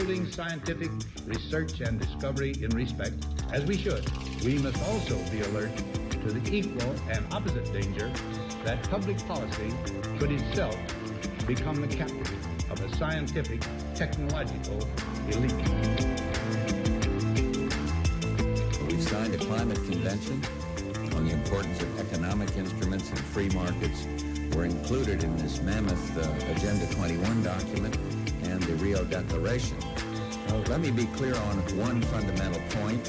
upholding scientific research and discovery in respect, as we should, we must also be alert to the equal and opposite danger that public policy could itself become the captive of a scientific, technological elite. We've signed a climate convention on the importance of economic instruments and free markets. Were included in this mammoth Agenda 21 document and the Rio Declaration. Let me be clear on one fundamental point.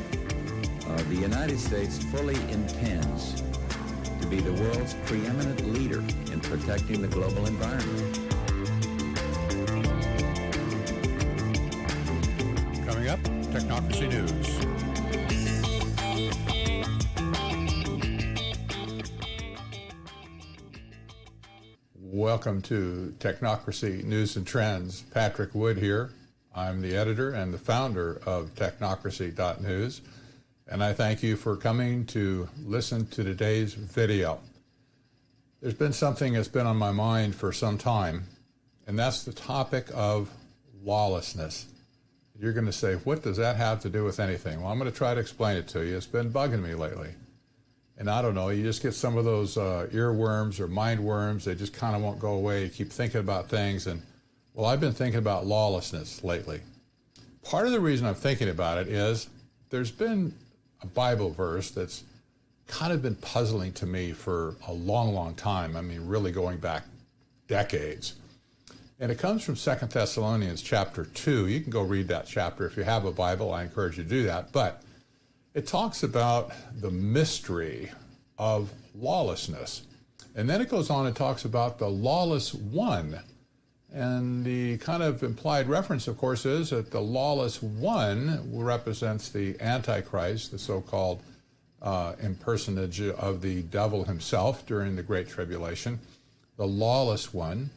The United States fully intends to be the world's preeminent leader in protecting the global environment. Coming up, Technocracy News. Welcome to Technocracy News and Trends. Patrick Wood here. I'm the editor and the founder of Technocracy.news, and I thank you for coming to listen to today's video. There's been something that's been on my mind for some time, and that's the topic of lawlessness. You're going to say, what does that have to do with anything? Well, I'm going to try to explain it to you. It's been bugging me lately. And I don't know, you just get some of those earworms or mind worms. They just kind of won't go away. You keep thinking about things. And, well, I've been thinking about lawlessness lately. Part of the reason I'm thinking about it is there's been a Bible verse that's kind of been puzzling to me for a long, long time. I mean, really going back decades. And it comes from 2 Thessalonians chapter 2. You can go read that chapter if you have a Bible. I encourage you to do that. But it talks about the mystery of lawlessness. And then it goes on and talks about the lawless one. And the kind of implied reference, of course, is that the lawless one represents the Antichrist, the so-called impersonage of the devil himself during the Great Tribulation, the lawless one.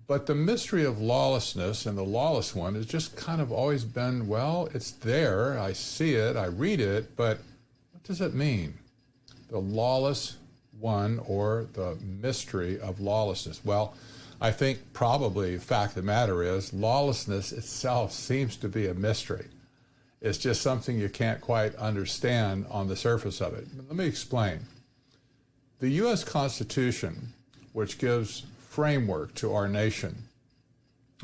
But the mystery of lawlessness and the lawless one has just kind of always been, well, it's there, I see it, I read it, but what does it mean? The lawless one, or the mystery of lawlessness. Well, I think probably the fact of the matter is lawlessness itself seems to be a mystery. It's just something you can't quite understand on the surface of it. Let me explain. The U.S. Constitution, which gives framework to our nation,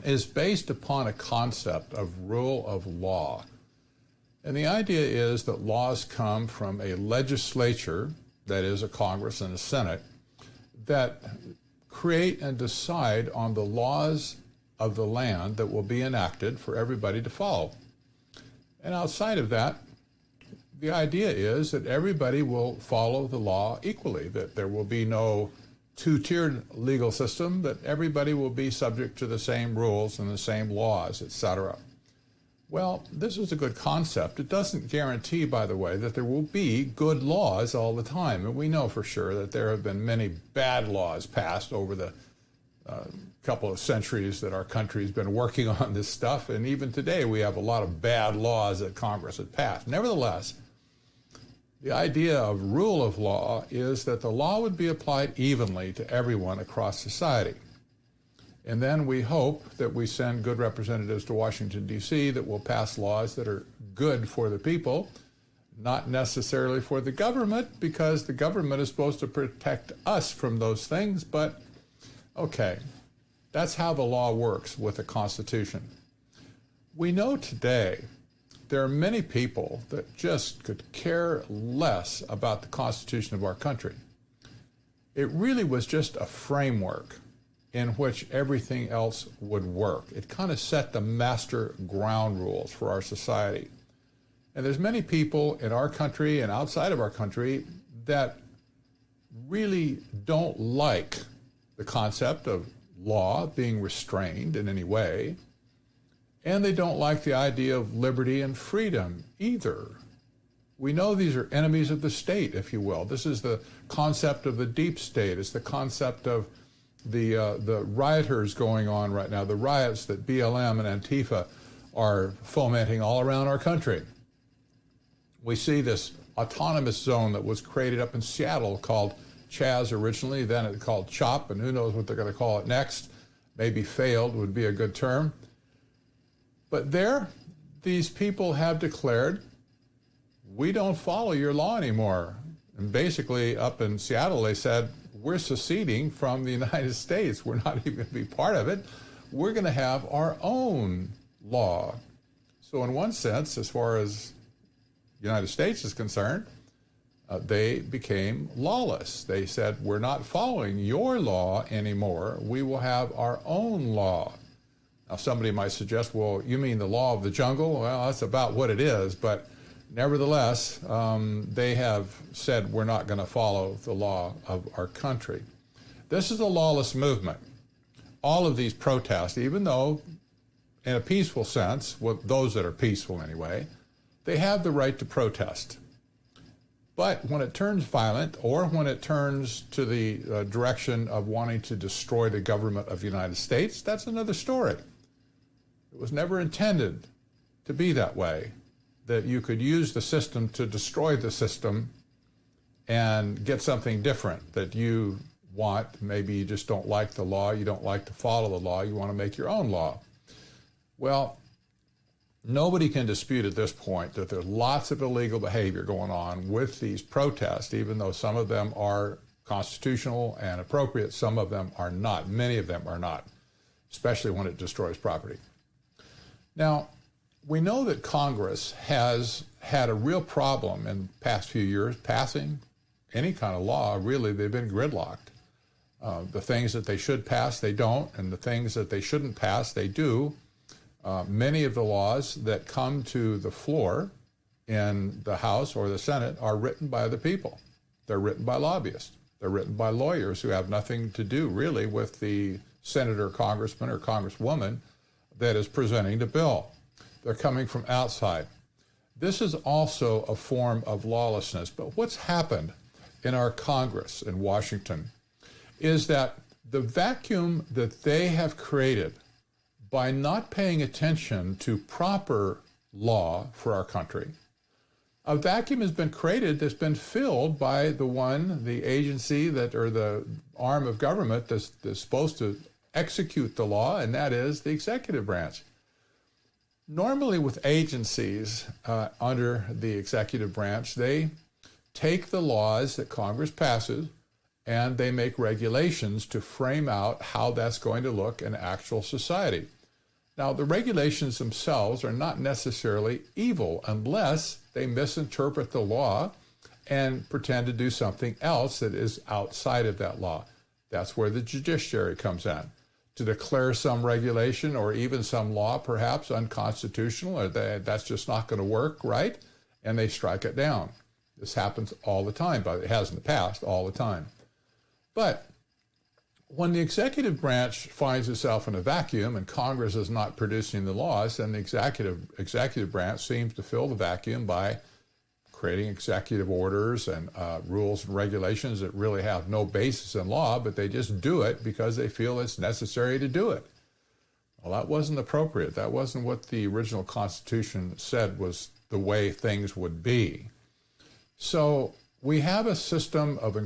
is based upon a concept of rule of law. And the idea is that laws come from a legislature, that is a Congress and a Senate, that create and decide on the laws of the land that will be enacted for everybody to follow. And outside of that, the idea is that everybody will follow the law equally, that there will be no two-tiered legal system, that everybody will be subject to the same rules and the same laws, etc. Well, this is a good concept. It doesn't guarantee, by the way, that there will be good laws all the time. And we know for sure that there have been many bad laws passed over the couple of centuries that our country's been working on this stuff. And even today, we have a lot of bad laws that Congress has passed. Nevertheless, the idea of rule of law is that the law would be applied evenly to everyone across society. And then we hope that we send good representatives to Washington, D.C. that will pass laws that are good for the people, not necessarily for the government, because the government is supposed to protect us from those things. But, okay, that's how the law works with the Constitution. We know today there are many people that just could care less about the Constitution of our country. It really was just a framework in which everything else would work. It kind of set the master ground rules for our society. And there's many people in our country and outside of our country that really don't like the concept of law being restrained in any way. And they don't like the idea of liberty and freedom either. We know these are enemies of the state, if you will. This is the concept of the deep state. It's the concept of the rioters going on right now, the riots that BLM and Antifa are fomenting all around our country. We see this autonomous zone that was created up in Seattle called Chaz originally, then it called CHOP, and who knows what they're going to call it next. Maybe failed would be a good term. But there, these people have declared, we don't follow your law anymore. And basically, up in Seattle, they said, we're seceding from the United States. We're not even going to be part of it. We're going to have our own law. So in one sense, as far as the United States is concerned, they became lawless. They said, we're not following your law anymore. We will have our own law. Now, somebody might suggest, well, you mean the law of the jungle? Well, that's about what it is. But nevertheless, they have said we're not going to follow the law of our country. This is a lawless movement. All of these protests, even though in a peaceful sense, well, those that are peaceful anyway, they have the right to protest. But when it turns violent, or when it turns to the direction of wanting to destroy the government of the United States, that's another story. It was never intended to be that way, that you could use the system to destroy the system and get something different that you want. Maybe you just don't like the law, you don't like to follow the law, you want to make your own law. Well, nobody can dispute at this point that there's lots of illegal behavior going on with these protests, even though some of them are constitutional and appropriate, some of them are not. Many of them are not, especially when it destroys property. Now, we know that Congress has had a real problem in the past few years passing any kind of law. Really, they've been gridlocked. The things that they should pass, they don't, and the things that they shouldn't pass, they do. Many of the laws that come to the floor in the House or the Senate are written by the people. They're written by lobbyists. They're written by lawyers who have nothing to do really with the senator, congressman, or congresswoman that is presenting the bill. They're coming from outside. This is also a form of lawlessness. But what's happened in our Congress in Washington is that the vacuum that they have created by not paying attention to proper law for our country, a vacuum has been created that's been filled by the agency that, or the arm of government that's supposed to execute the law, and that is the executive branch. Normally with agencies under the executive branch, they take the laws that Congress passes and they make regulations to frame out how that's going to look in actual society. Now, the regulations themselves are not necessarily evil unless they misinterpret the law and pretend to do something else that is outside of that law. That's where the judiciary comes in, to declare some regulation or even some law perhaps unconstitutional, or that's just not going to work, right? And they strike it down. This happens all the time, but it has in the past all the time. But when the executive branch finds itself in a vacuum and Congress is not producing the laws, then the executive branch seems to fill the vacuum by creating executive orders and rules and regulations that really have no basis in law, but they just do it because they feel it's necessary to do it. Well, that wasn't appropriate. That wasn't what the original Constitution said was the way things would be. So we have a system of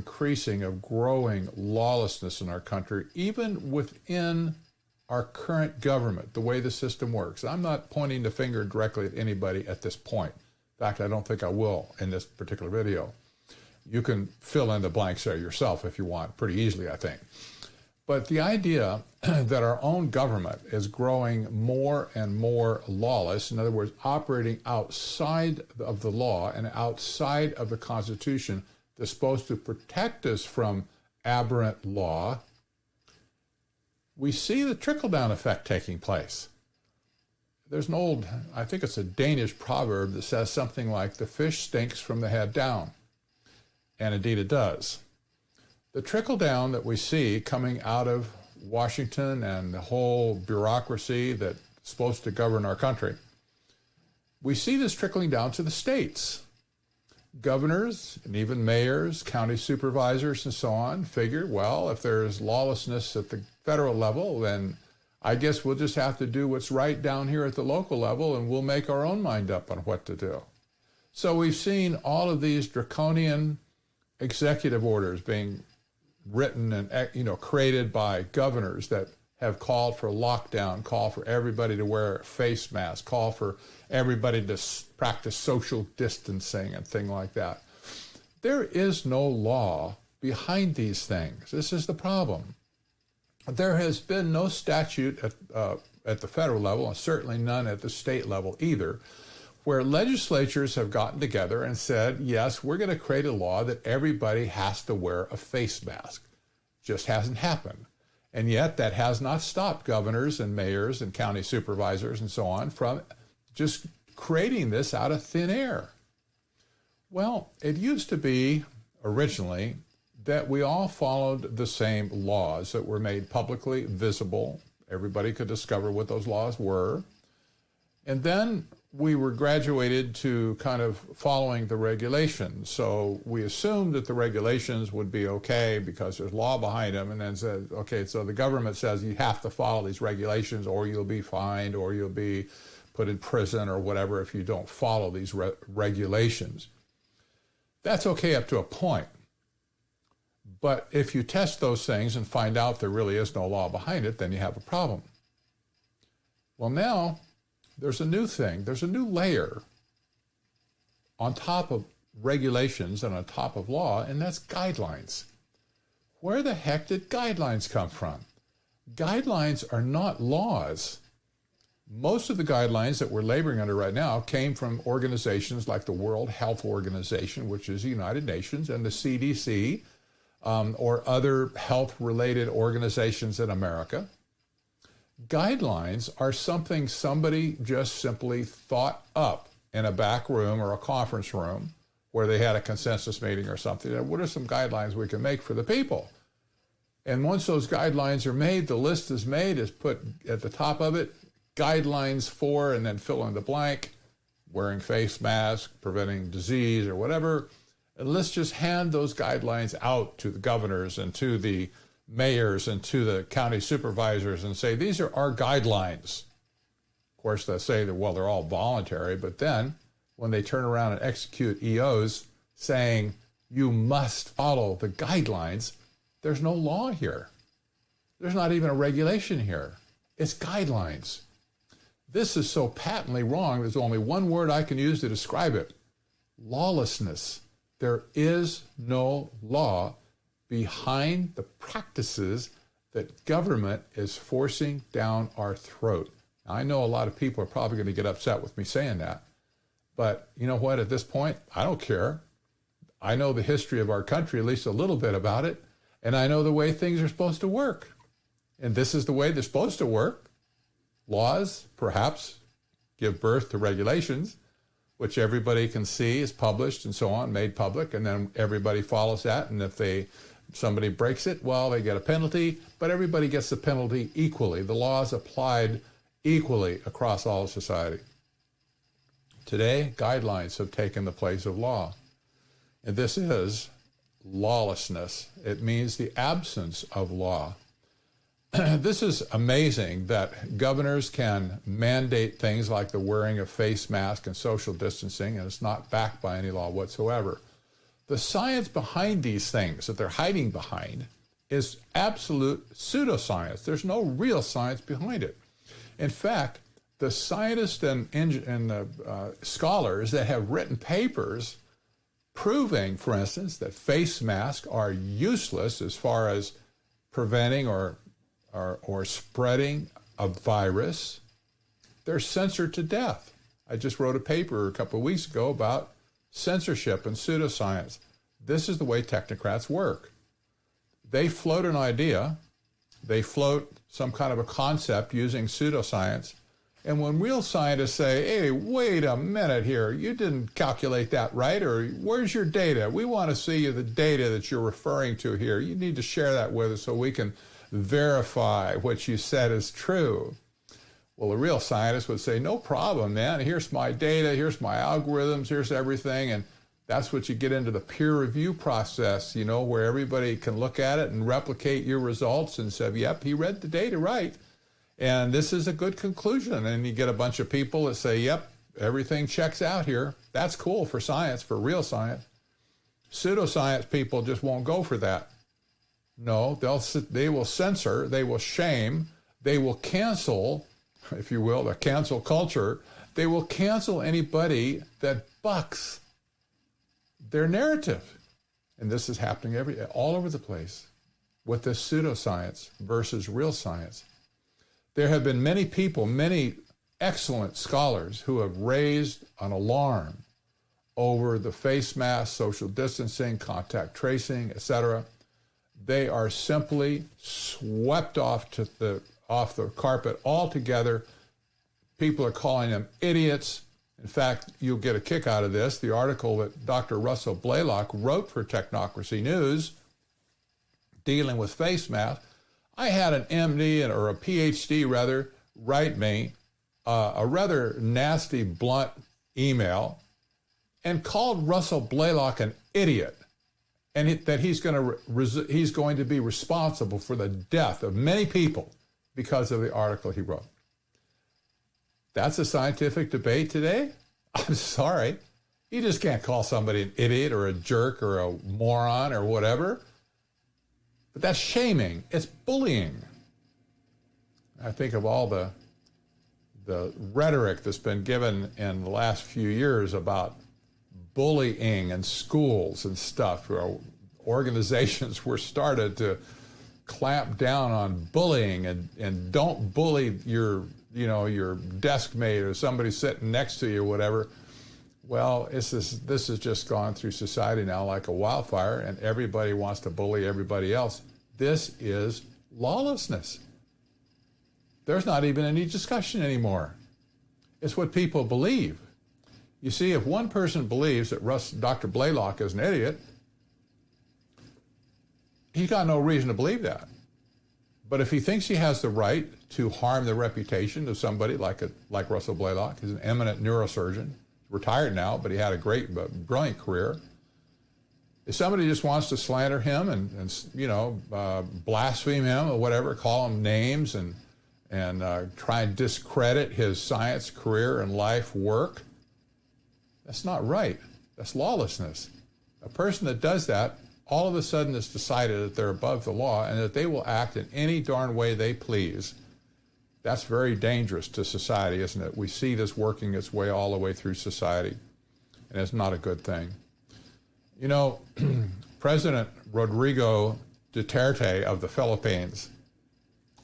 growing lawlessness in our country, even within our current government, the way the system works. I'm not pointing the finger directly at anybody at this point. In fact, I don't think I will in this particular video. You can fill in the blanks there yourself if you want, pretty easily, I think. But the idea that our own government is growing more and more lawless, in other words, operating outside of the law and outside of the Constitution that's supposed to protect us from aberrant law, we see the trickle-down effect taking place. There's an old, I think it's a Danish proverb that says something like, the fish stinks from the head down. And indeed it does. The trickle down that we see coming out of Washington and the whole bureaucracy that's supposed to govern our country, we see this trickling down to the states. Governors and even mayors, county supervisors and so on figure, well, if there's lawlessness at the federal level, then I guess we'll just have to do what's right down here at the local level and we'll make our own mind up on what to do. So we've seen all of these draconian executive orders being written and created by governors that have called for lockdown, call for everybody to wear a face mask, call for everybody to practice social distancing and things like that. There is no law behind these things. This is the problem. There has been no statute at the federal level, and certainly none at the state level either, where legislatures have gotten together and said, yes, we're going to create a law that everybody has to wear a face mask. Just hasn't happened. And yet that has not stopped governors and mayors and county supervisors and so on from just creating this out of thin air. Well, it used to be originally that we all followed the same laws that were made publicly visible. Everybody could discover what those laws were. And then we were graduated to kind of following the regulations. So we assumed that the regulations would be okay because there's law behind them, and then said, okay, so the government says you have to follow these regulations or you'll be fined or you'll be put in prison or whatever if you don't follow these regulations. That's okay up to a point. But if you test those things and find out there really is no law behind it, then you have a problem. Well, now there's a new thing. There's a new layer on top of regulations and on top of law, and that's guidelines. Where the heck did guidelines come from? Guidelines are not laws. Most of the guidelines that we're laboring under right now came from organizations like the World Health Organization, which is the United Nations, and the CDC, or other health-related organizations in America. Guidelines are something somebody just simply thought up in a back room or a conference room where they had a consensus meeting or something. What are some guidelines we can make for the people? And once those guidelines are made, the list is made, is put at the top of it, guidelines for, and then fill in the blank, wearing face masks, preventing disease or whatever. And let's just hand those guidelines out to the governors and to the mayors and to the county supervisors and say, these are our guidelines. Of course, they say that, well, they're all voluntary, but then when they turn around and execute EOs saying you must follow the guidelines, there's no law here. There's not even a regulation here. It's guidelines. This is so patently wrong, there's only one word I can use to describe it: lawlessness. There is no law behind the practices that government is forcing down our throat. Now, I know a lot of people are probably going to get upset with me saying that, but you know what? At this point, I don't care. I know the history of our country, at least a little bit about it, and I know the way things are supposed to work. And this is the way they're supposed to work. Laws, perhaps, give birth to regulations, which everybody can see is published and so on, made public, and then everybody follows that. And if somebody breaks it, well, they get a penalty, but everybody gets the penalty equally. The law is applied equally across all of society. Today, guidelines have taken the place of law. And this is lawlessness. It means the absence of law. This is amazing that governors can mandate things like the wearing of face masks and social distancing, and it's not backed by any law whatsoever. The science behind these things that they're hiding behind is absolute pseudoscience. There's no real science behind it. In fact, the scientists and scholars that have written papers proving, for instance, that face masks are useless as far as preventing or spreading a virus, they're censored to death. I just wrote a paper a couple of weeks ago about censorship and pseudoscience. This is the way technocrats work. They float an idea, they float some kind of a concept using pseudoscience, and when real scientists say, hey, wait a minute here, you didn't calculate that right, or where's your data? We want to see the data that you're referring to here. You need to share that with us so we can verify what you said is true. Well, a real scientist would say, no problem, man. Here's my data, here's my algorithms, here's everything. And that's what you get into the peer review process, you know, where everybody can look at it and replicate your results and say, yep, he read the data right. And this is a good conclusion. And you get a bunch of people that say, yep, everything checks out here. That's cool for science, for real science. Pseudoscience people just won't go for that. No, they will censor, they will shame, They will cancel, if you will, the cancel culture. They will cancel anybody that bucks their narrative. And this is happening all over the place with this pseudoscience versus real science. There have been many people, many excellent scholars who have raised an alarm over the face mask, social distancing, contact tracing, etc. They are simply swept off the carpet altogether. People are calling them idiots. In fact, you'll get a kick out of this. The article that Dr. Russell Blaylock wrote for Technocracy News dealing with face masks. I had an MD or a PhD rather write me a rather nasty, blunt email and called Russell Blaylock an idiot, and that he's going to be responsible for the death of many people because of the article he wrote. That's a scientific debate today? I'm sorry. You just can't call somebody an idiot or a jerk or a moron or whatever. But that's shaming. It's bullying. I think of all the rhetoric that's been given in the last few years about bullying in schools and stuff. Organizations were started to clamp down on bullying and don't bully your desk mate or somebody sitting next to you or whatever. Well, this has just gone through society now like a wildfire, and everybody wants to bully everybody else. This is lawlessness. There's not even any discussion anymore. It's what people believe. You see, if one person believes that Dr. Blaylock is an idiot, he's got no reason to believe that. But if he thinks he has the right to harm the reputation of somebody like Russell Blaylock, he's an eminent neurosurgeon, retired now, but he had a great, brilliant career. If somebody just wants to slander him and blaspheme him or whatever, call him names and try and discredit his science career and life work, that's not right. That's lawlessness. A person that does that all of a sudden has decided that they're above the law and that they will act in any darn way they please. That's very dangerous to society, isn't it? We see this working its way all the way through society, and it's not a good thing. You know, President Rodrigo Duterte of the Philippines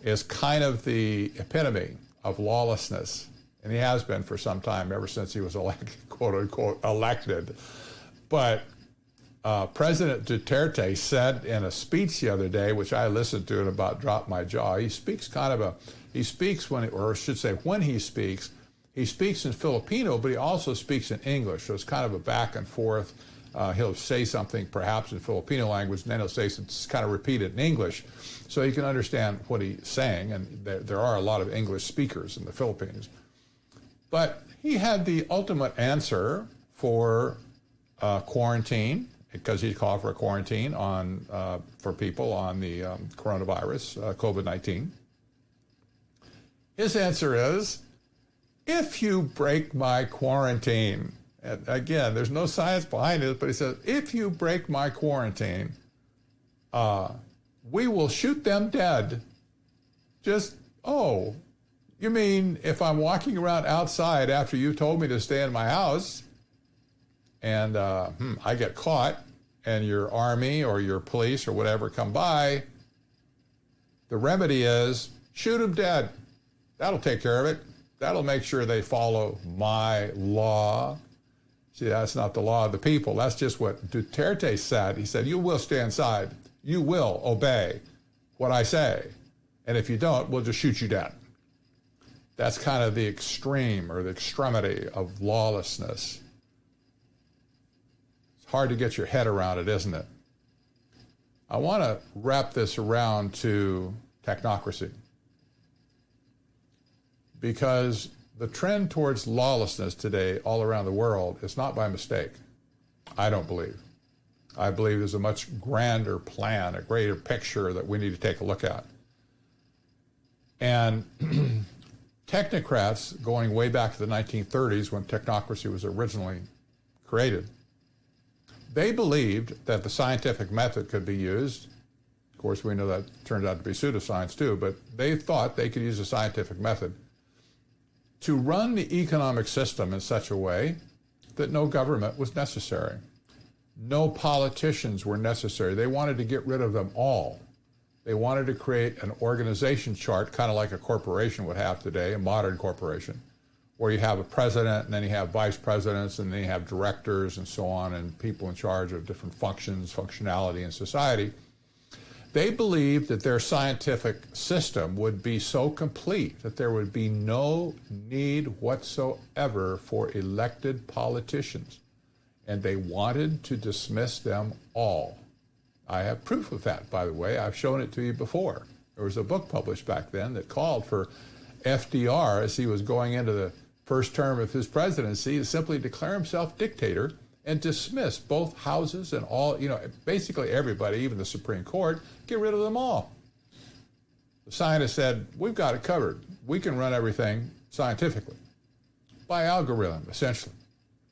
is kind of the epitome of lawlessness, and he has been for some time, ever since he was quote unquote elected. But President Duterte said in a speech the other day, which I listened to and about dropped my jaw, when he speaks, he speaks in Filipino, but he also speaks in English. So it's kind of a back and forth. He'll say something perhaps in Filipino language, and then he'll say it's kind of repeated in English, so you can understand what he's saying. And there are a lot of English speakers in the Philippines. But he had the ultimate answer for quarantine, because he called for a quarantine for people on the coronavirus, COVID-19. His answer is, if you break my quarantine, and again, there's no science behind it, but he says, if you break my quarantine, we will shoot them dead. You mean if I'm walking around outside after you told me to stay in my house, and I get caught, and your army or your police or whatever come by, the remedy is shoot them dead. That'll take care of it. That'll make sure they follow my law. See, that's not the law of the people. That's just what Duterte said. He said, you will stay inside. You will obey what I say. And if you don't, we'll just shoot you dead. That's kind of the extreme or the extremity of lawlessness. It's hard to get your head around it, isn't it? I want to wrap this around to technocracy, because the trend towards lawlessness today all around the world is not by mistake. I don't believe. I believe there's a much grander plan, a greater picture that we need to take a look at. And technocrats, going way back to the 1930s when technocracy was originally created, they believed that the scientific method could be used course, we know that turns out to be pseudoscience too, but they thought they could use a scientific method to run the economic system in such a way that no government was necessary. No politicians were necessary. They wanted to get rid of them all. They wanted to create an organization chart, kind of like a corporation would have today, a modern corporation, where you have a president, and then you have vice presidents, and then you have directors and so on, and people in charge of different functions, functionality in society. They believed that their scientific system would be so complete that there would be no need whatsoever for elected politicians. And they wanted to dismiss them all. I have proof of that, by the way. I've shown it to you before. There was a book published back then that called for FDR, as he was going into the first term of his presidency, to simply declare himself dictator and dismiss both houses and all, basically everybody, even the Supreme Court, get rid of them all. The scientists said, we've got it covered. We can run everything scientifically, by algorithm, essentially.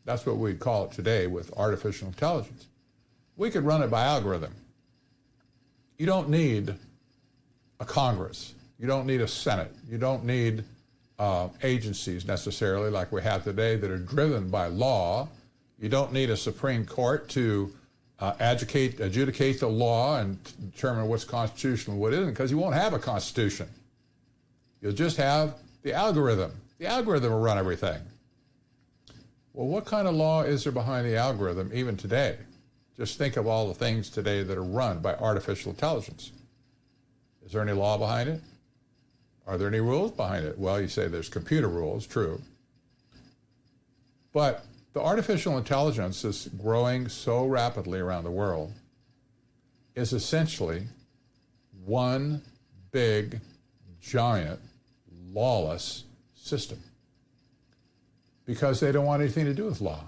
That's what we'd call it today with artificial intelligence. We could run it by algorithm. You don't need a Congress. You don't need a Senate. You don't need agencies necessarily like we have today that are driven by law. You don't need a Supreme Court to adjudicate the law and determine what's constitutional and what isn't, because you won't have a constitution. You'll just have the algorithm. The algorithm will run everything. Well, what kind of law is there behind the algorithm even today? Just think of all the things today that are run by artificial intelligence. Is there any law behind it? Are there any rules behind it? Well, you say there's computer rules, true. But the artificial intelligence is growing so rapidly around the world is essentially one big, giant, lawless system because they don't want anything to do with law.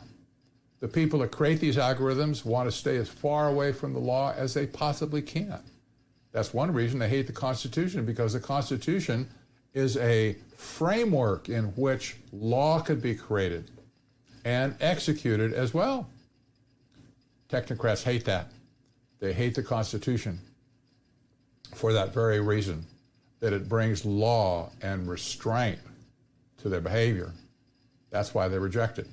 The people that create these algorithms want to stay as far away from the law as they possibly can. That's one reason they hate the Constitution, because the Constitution is a framework in which law could be created and executed as well. Technocrats hate that. They hate the Constitution for that very reason, that it brings law and restraint to their behavior. That's why they reject it.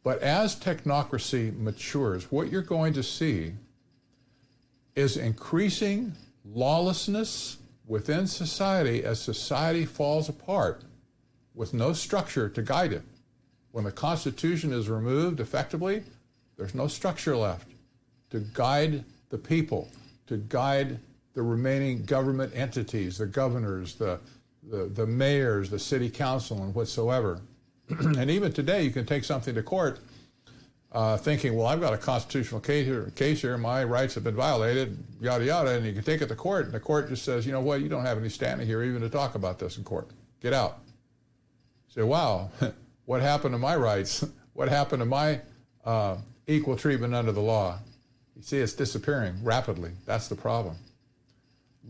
But as technocracy matures, what you're going to see is increasing lawlessness within society as society falls apart with no structure to guide it. When the Constitution is removed effectively, there's no structure left to guide the people, to guide the remaining government entities, the governors, the mayors, the city council, and whatsoever. And even today, you can take something to court thinking, well, I've got a constitutional case here, my rights have been violated, yada, yada, and you can take it to court, and the court just says, you know what, you don't have any standing here even to talk about this in court. Get out. You say, wow, what happened to my rights? What happened to my equal treatment under the law? You see, it's disappearing rapidly. That's the problem.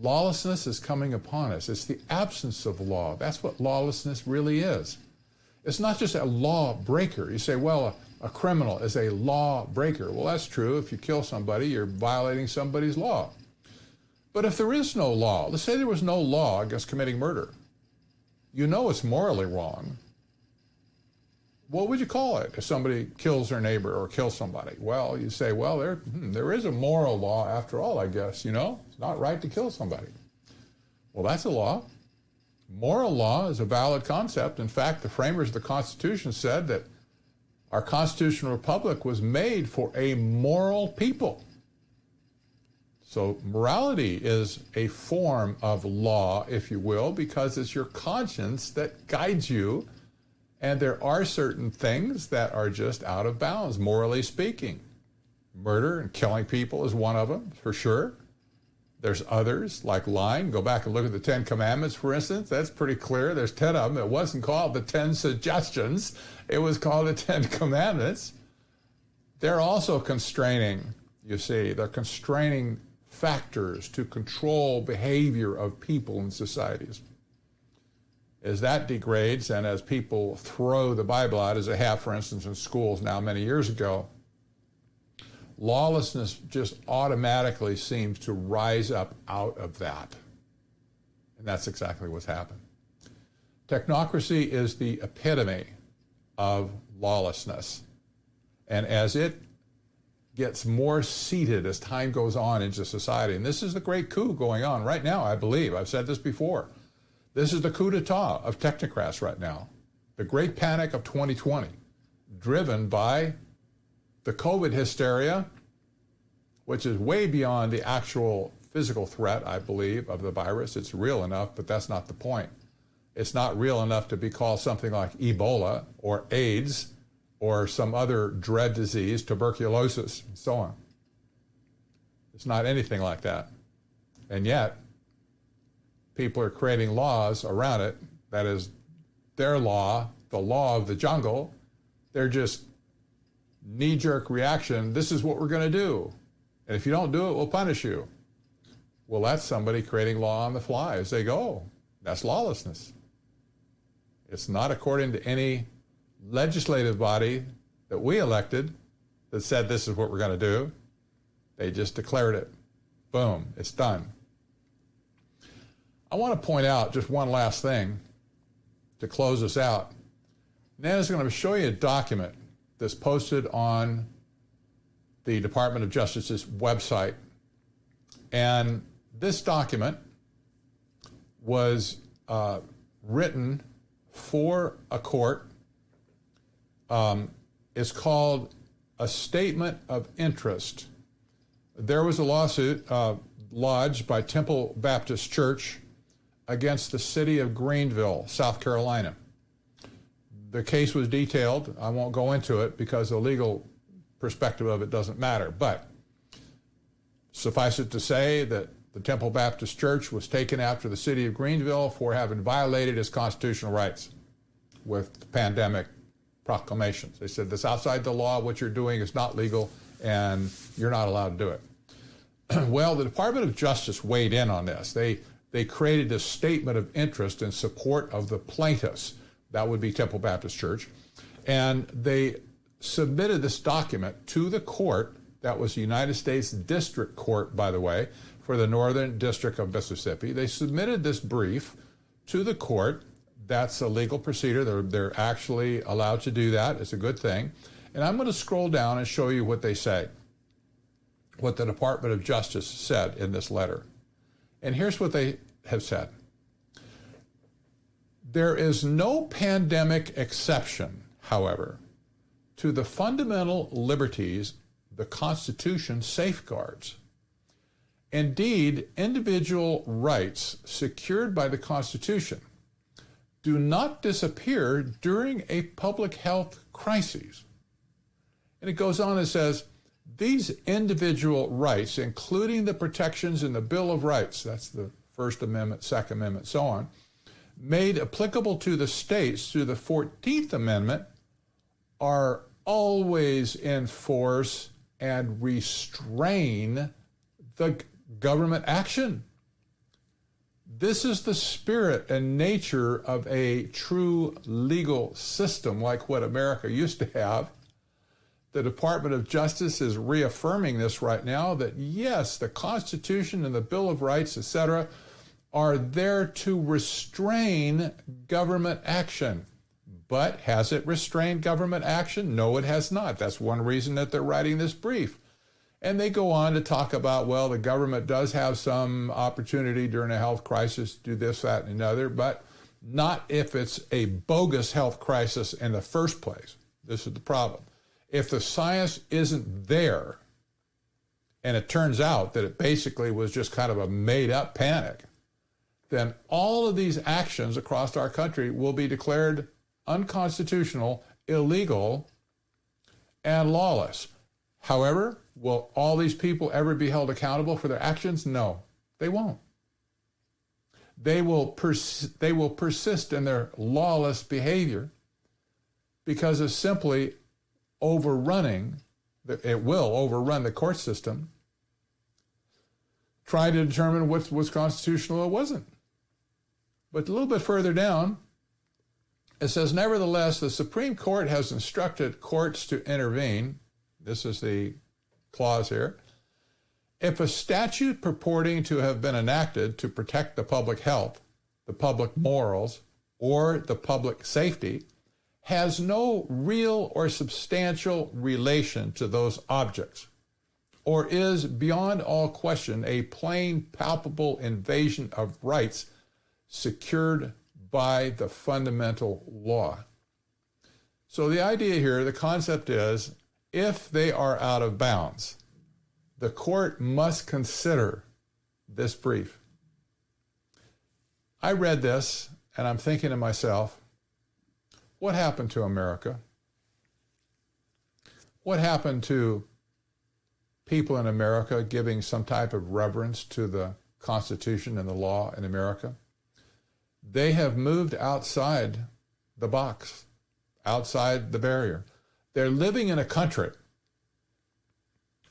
Lawlessness is coming upon us. It's the absence of law. That's what lawlessness really is. It's not just a law breaker. You say, well, a criminal is a law breaker. Well, that's true. If you kill somebody, you're violating somebody's law. But if there is no law, let's say there was no law against committing murder, you know it's morally wrong. What would you call it if somebody kills their neighbor or kills somebody? Well, you say, well, there is a moral law after all, I guess, It's not right to kill somebody. Well, that's a law. Moral law is a valid concept. In fact, the framers of the Constitution said that our constitutional republic was made for a moral people. So morality is a form of law, if you will, because it's your conscience that guides you. And there are certain things that are just out of bounds, morally speaking. Murder and killing people is one of them, for sure. There's others, like lying. Go back and look at the 10 Commandments, for instance. That's pretty clear. There's 10 of them. It wasn't called the 10 Suggestions. It was called the 10 Commandments. They're also constraining, you see. They're constraining factors to control behavior of people in societies. As that degrades and as people throw the Bible out, as they have, for instance, in schools now many years ago, lawlessness just automatically seems to rise up out of that. And that's exactly what's happened. Technocracy is the epitome of lawlessness. And as it gets more seated as time goes on into society, and this is the great coup going on right now, I believe. I've said this before. This is the coup d'etat of technocrats right now. The great panic of 2020, driven by the COVID hysteria, which is way beyond the actual physical threat, I believe, of the virus. It's real enough, but that's not the point. It's not real enough to be called something like Ebola or AIDS or some other dread disease, tuberculosis, and so on. It's not anything like that. And yet, people are creating laws around it. That is their law, the law of the jungle. They're just knee-jerk reaction. This is what we're going to do. And if you don't do it, we'll punish you. Well, that's somebody creating law on the fly as they go. That's lawlessness. It's not according to any legislative body that we elected that said this is what we're going to do. They just declared it. Boom, it's done. I want to point out just one last thing to close us out. Nana's going to show you a document that's posted on the Department of Justice's website. And this document was written for a court. It's called a statement of interest. There was a lawsuit lodged by Temple Baptist Church against the city of Greenville, South Carolina. The case was detailed. I won't go into it because the legal perspective of it doesn't matter. But suffice it to say that the Temple Baptist Church was taken after the city of Greenville for having violated its constitutional rights with pandemic proclamations. They said, this outside the law, what you're doing is not legal, and you're not allowed to do it. Well, the Department of Justice weighed in on this. They created a statement of interest in support of the plaintiffs. That would be Temple Baptist Church. And they submitted this document to the court. That was the United States District Court, by the way, for the Northern District of Mississippi. They submitted this brief to the court. That's a legal procedure. They're actually allowed to do that. It's a good thing. And I'm going to scroll down and show you what they say, what the Department of Justice said in this letter. And here's what they have said. There is no pandemic exception, however, to the fundamental liberties the Constitution safeguards. Indeed, individual rights secured by the Constitution do not disappear during a public health crisis. And it goes on and says, these individual rights, including the protections in the Bill of Rights, that's the First Amendment, Second Amendment, so on, made applicable to the states through the 14th Amendment, are always in force and restrain the government action. This is the spirit and nature of a true legal system like what America used to have. The Department of Justice is reaffirming this right now, that yes, the Constitution and the Bill of Rights, etc., are there to restrain government action. But has it restrained government action? No, it has not. That's one reason that they're writing this brief. And they go on to talk about, well, the government does have some opportunity during a health crisis to do this, that, and another, but not if it's a bogus health crisis in the first place. This is the problem. If the science isn't there, and it turns out that it basically was just kind of a made-up panic, then all of these actions across our country will be declared unconstitutional, illegal, and lawless. However, will all these people ever be held accountable for their actions? No, they won't. They will persist in their lawless behavior because of simply overrunning, it will overrun the court system, trying to determine what was constitutional or wasn't. But a little bit further down, it says, nevertheless, the Supreme Court has instructed courts to intervene. This is the clause here. If a statute purporting to have been enacted to protect the public health, the public morals, or the public safety has no real or substantial relation to those objects, or is beyond all question a plain, palpable invasion of rights secured by the fundamental law. So the idea here, the concept is, if they are out of bounds, the court must consider this brief. I read this, and I'm thinking to myself, what happened to America? What happened to people in America giving some type of reverence to the Constitution and the law in America? They have moved outside the box, outside the barrier. They're living in a country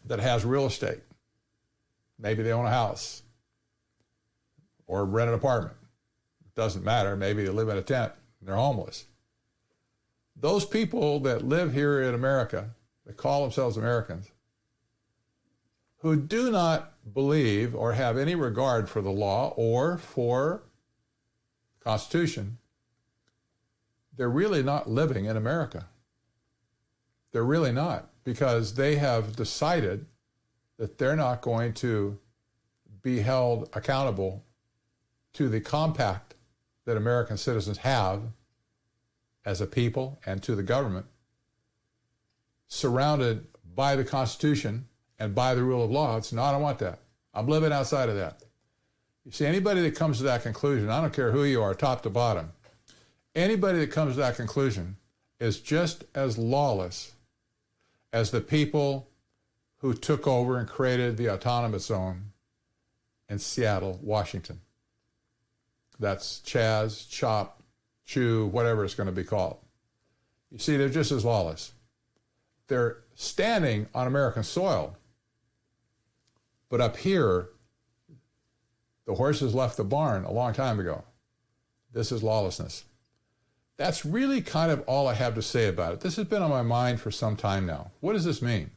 that has real estate. Maybe they own a house or rent an apartment. It doesn't matter. Maybe they live in a tent and they're homeless. Those people that live here in America, that call themselves Americans, who do not believe or have any regard for the law or for the Constitution, they're really not living in America. They're really not, because they have decided that they're not going to be held accountable to the compact that American citizens have as a people and to the government, surrounded by the Constitution and by the rule of law. It's no, I don't want that. I'm living outside of that. You see, anybody that comes to that conclusion, I don't care who you are, top to bottom, anybody that comes to that conclusion is just as lawless as the people who took over and created the autonomous zone in Seattle, Washington. That's Chaz, Chop, Chew, whatever it's going to be called. You see, they're just as lawless. They're standing on American soil. But up here, the horses left the barn a long time ago. This is lawlessness. That's really kind of all I have to say about it. This has been on my mind for some time now. What does this mean?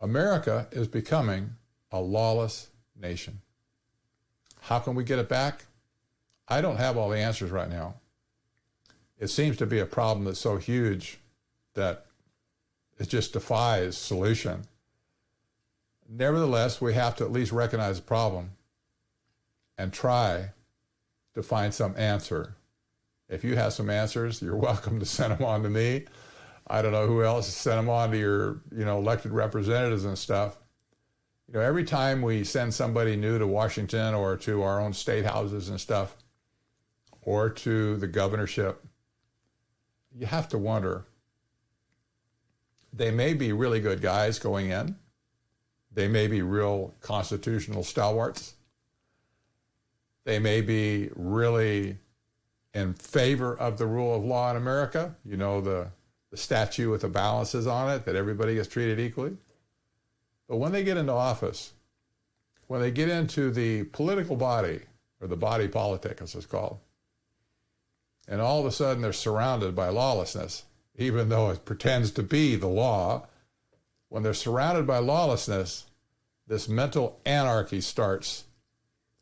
America is becoming a lawless nation. How can we get it back? I don't have all the answers right now. It seems to be a problem that's so huge that it just defies solution. Nevertheless, we have to at least recognize the problem and try to find some answer. If you have some answers, you're welcome to send them on to me. I don't know who else, send them on to your, elected representatives and stuff. Every time we send somebody new to Washington or to our own state houses and stuff, or to the governorship, you have to wonder, they may be really good guys going in. They may be real constitutional stalwarts. They may be really in favor of the rule of law in America. The statue with the balances on it, that everybody gets treated equally. But when they get into office, when they get into the political body, or the body politic as it's called, and all of a sudden they're surrounded by lawlessness, even though it pretends to be the law, when they're surrounded by lawlessness, this mental anarchy starts,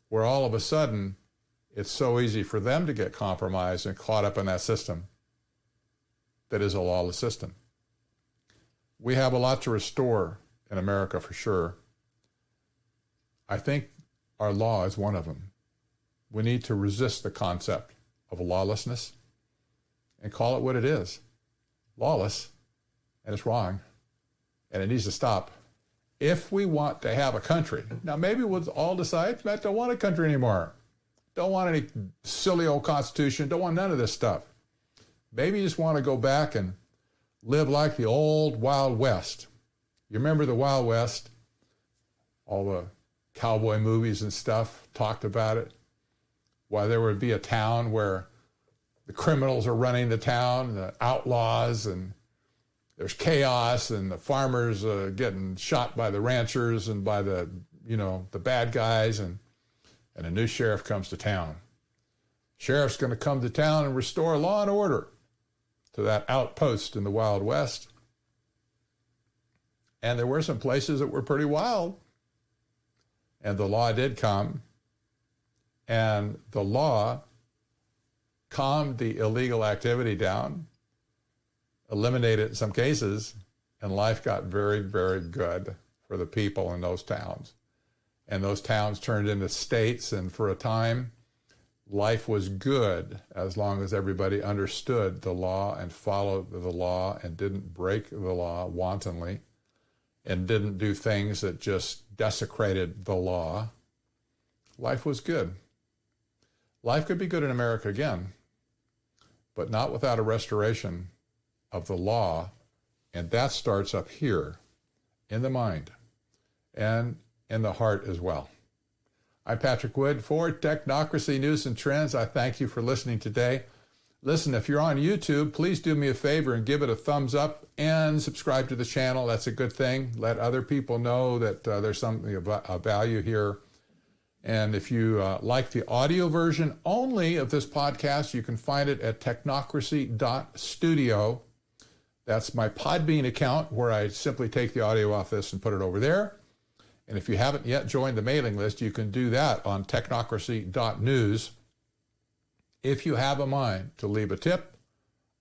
where all of a sudden it's so easy for them to get compromised and caught up in that system that is a lawless system. We have a lot to restore in America for sure. I think our law is one of them. We need to resist the concept of lawlessness and call it what it is. Lawless, and it's wrong, and it needs to stop. If we want to have a country, now maybe we'll all decide, I don't want a country anymore. Don't want any silly old constitution, don't want none of this stuff. Maybe you just want to go back and live like the old Wild West. You remember the Wild West? All the cowboy movies and stuff talked about it. Why there would be a town where the criminals are running the town, the outlaws, and there's chaos, and the farmers getting shot by the ranchers and by the bad guys, and a new sheriff comes to town. Sheriff's going to come to town and restore law and order to that outpost in the Wild West. And there were some places that were pretty wild. And the law did come. And the law calmed the illegal activity down, eliminated it in some cases, and life got very, very good for the people in those towns. And those towns turned into states, and for a time, life was good as long as everybody understood the law and followed the law and didn't break the law wantonly and didn't do things that just desecrated the law. Life was good. Life could be good in America again, but not without a restoration of the law, and that starts up here in the mind and in the heart as well. I'm Patrick Wood for Technocracy News and Trends. I thank you for listening today. Listen, if you're on YouTube, please do me a favor and give it a thumbs up and subscribe to the channel. That's a good thing. Let other people know that there's something of value here. And if you like the audio version only of this podcast, you can find it at technocracy.studio. That's my Podbean account where I simply take the audio off this and put it over there. And if you haven't yet joined the mailing list, you can do that on technocracy.news. If you have a mind to leave a tip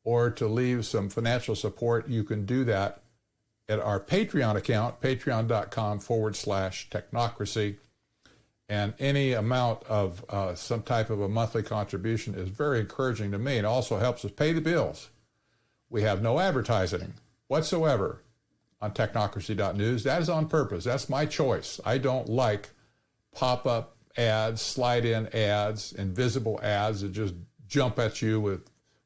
or to leave some financial support, you can do that at our Patreon account, patreon.com/technocracy. And any amount of some type of a monthly contribution is very encouraging to me and also helps us pay the bills. We have no advertising whatsoever on technocracy.news. That is on purpose. That's my choice. I don't like pop-up ads, slide-in ads, invisible ads that just jump at you with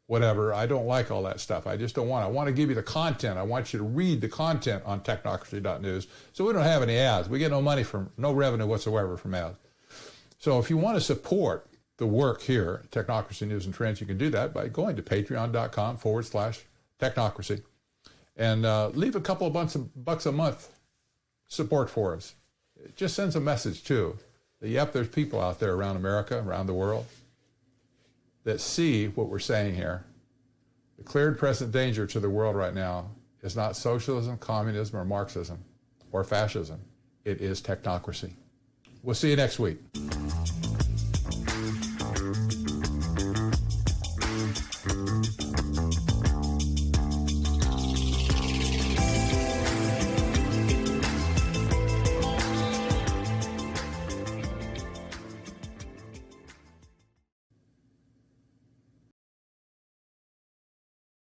whatever. I don't like all that stuff. I just don't want it. I want to give you the content. I want you to read the content on technocracy.news. So we don't have any ads. We get no money from, no revenue whatsoever from ads. So if you want to support the work here, Technocracy News and Trends, you can do that by going to patreon.com/technocracy. And leave a couple of bucks a month support for us. It just sends a message, too, that, yep, there's people out there around America, around the world, that see what we're saying here. The clear and present danger to the world right now is not socialism, communism, or Marxism, or fascism. It is technocracy. We'll see you next week.